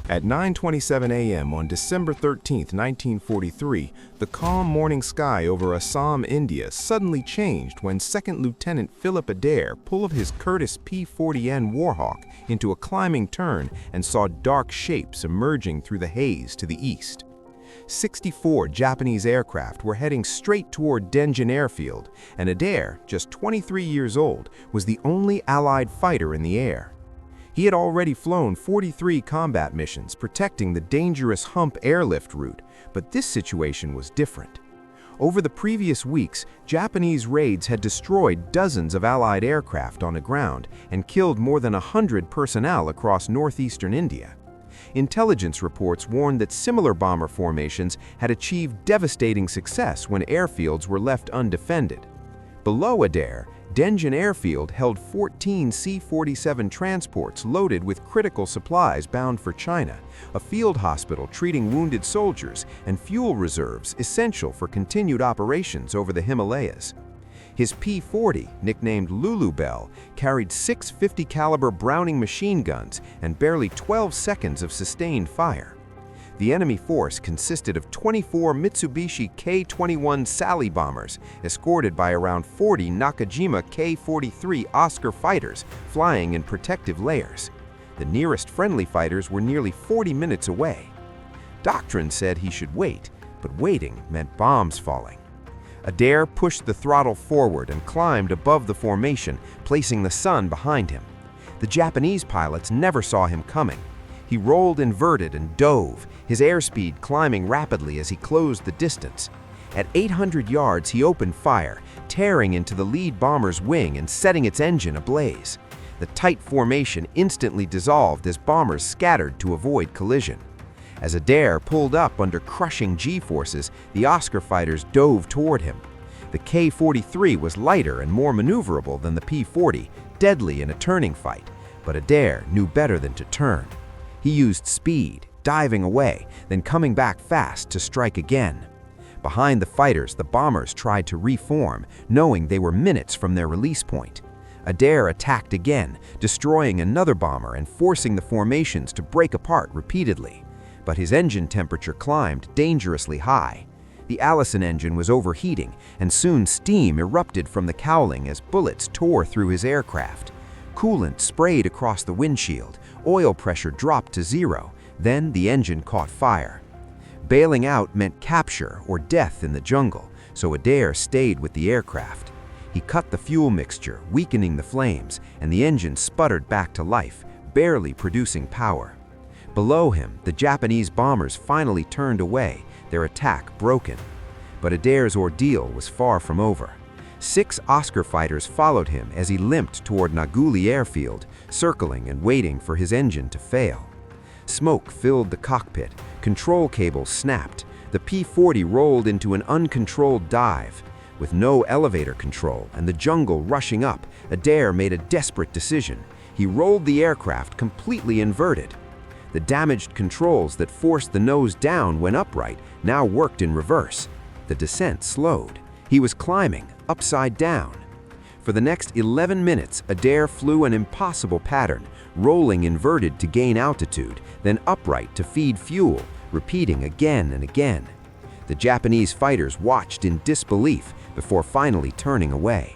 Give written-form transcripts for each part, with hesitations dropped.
At 9:27 a.m. on December 13, 1943, the calm morning sky over Assam, India suddenly changed when Second Lieutenant Philip Adair pulled his Curtiss P-40N Warhawk into a climbing turn and saw dark shapes emerging through the haze to the east. 64 Japanese aircraft were heading straight toward Denjin Airfield, and Adair, just 23 years old, was the only Allied fighter in the air. He had already flown 43 combat missions protecting the dangerous Hump airlift route, but this situation was different. Over the previous weeks, Japanese raids had destroyed dozens of Allied aircraft on the ground and killed more than 100 personnel across northeastern India. Intelligence reports warned that similar bomber formations had achieved devastating success when airfields were left undefended. Below Adair, Denjin Airfield held 14 C-47 transports loaded with critical supplies bound for China, a field hospital treating wounded soldiers, and fuel reserves essential for continued operations over the Himalayas. His P-40, nicknamed Lulu Bell, carried 6 50-caliber Browning machine guns and barely 12 seconds of sustained fire. The enemy force consisted of 24 Mitsubishi Ki-21 Sally bombers, escorted by around 40 Nakajima K-43 Oscar fighters flying in protective layers. The nearest friendly fighters were nearly 40 minutes away. Doctrine said he should wait, but waiting meant bombs falling. Adair pushed the throttle forward and climbed above the formation, placing the sun behind him. The Japanese pilots never saw him coming. He rolled inverted and dove, his airspeed climbing rapidly as he closed the distance. At 800 yards, he opened fire, tearing into the lead bomber's wing and setting its engine ablaze. The tight formation instantly dissolved as bombers scattered to avoid collision. As Adair pulled up under crushing G-forces, the Oscar fighters dove toward him. The K-43 was lighter and more maneuverable than the P-40, deadly in a turning fight, but Adair knew better than to turn. He used speed, diving away, then coming back fast to strike again. Behind the fighters, the bombers tried to reform, knowing they were minutes from their release point. Adair attacked again, destroying another bomber and forcing the formations to break apart repeatedly. But his engine temperature climbed dangerously high. The Allison engine was overheating, and soon steam erupted from the cowling as bullets tore through his aircraft. Coolant sprayed across the windshield, oil pressure dropped to zero, then the engine caught fire. Bailing out meant capture or death in the jungle, so Adair stayed with the aircraft. He cut the fuel mixture, weakening the flames, and the engine sputtered back to life, barely producing power. Below him, the Japanese bombers finally turned away, their attack broken. But Adair's ordeal was far from over. 6 Oscar fighters followed him as he limped toward Naguli Airfield, circling and waiting for his engine to fail. Smoke filled the cockpit, control cables snapped, the P-40 rolled into an uncontrolled dive. With no elevator control and the jungle rushing up, Adair made a desperate decision. He rolled the aircraft completely inverted. The damaged controls that forced the nose down when upright now worked in reverse. The descent slowed. He was climbing upside down. For the next 11 minutes, Adair flew an impossible pattern, rolling inverted to gain altitude, then upright to feed fuel, repeating again and again. The Japanese fighters watched in disbelief before finally turning away.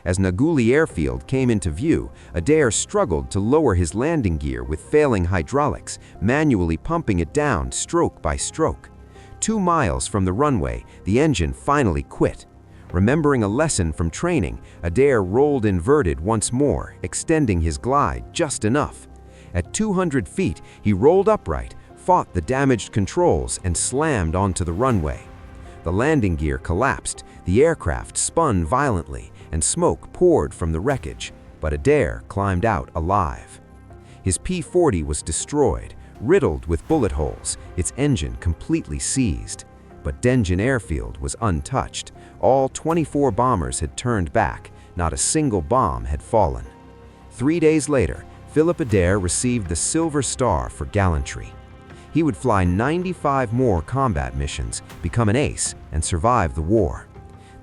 As Naguli Airfield came into view, Adair struggled to lower his landing gear with failing hydraulics, manually pumping it down stroke by stroke. 2 miles from the runway, the engine finally quit. Remembering a lesson from training, Adair rolled inverted once more, extending his glide just enough. At 200 feet, he rolled upright, fought the damaged controls, and slammed onto the runway. The landing gear collapsed, the aircraft spun violently, and smoke poured from the wreckage, but Adair climbed out alive. His P-40 was destroyed, riddled with bullet holes, its engine completely seized. But Denjin Airfield was untouched. All 24 bombers had turned back. Not a single bomb had fallen. 3 days later, Philip Adair received the Silver Star for gallantry. He would fly 95 more combat missions, become an ace, and survive the war.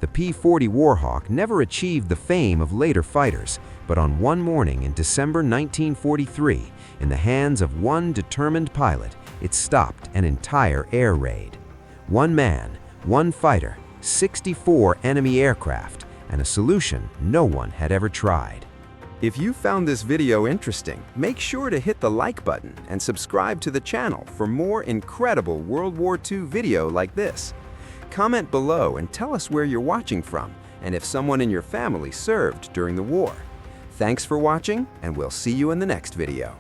The P-40 Warhawk never achieved the fame of later fighters, but on one morning in December 1943, in the hands of one determined pilot, it stopped an entire air raid. One man, one fighter, 64 enemy aircraft, and a solution no one had ever tried. If you found this video interesting, make sure to hit the like button and subscribe to the channel for more incredible World War II video like this. Comment below and tell us where you're watching from and if someone in your family served during the war. Thanks for watching, and we'll see you in the next video.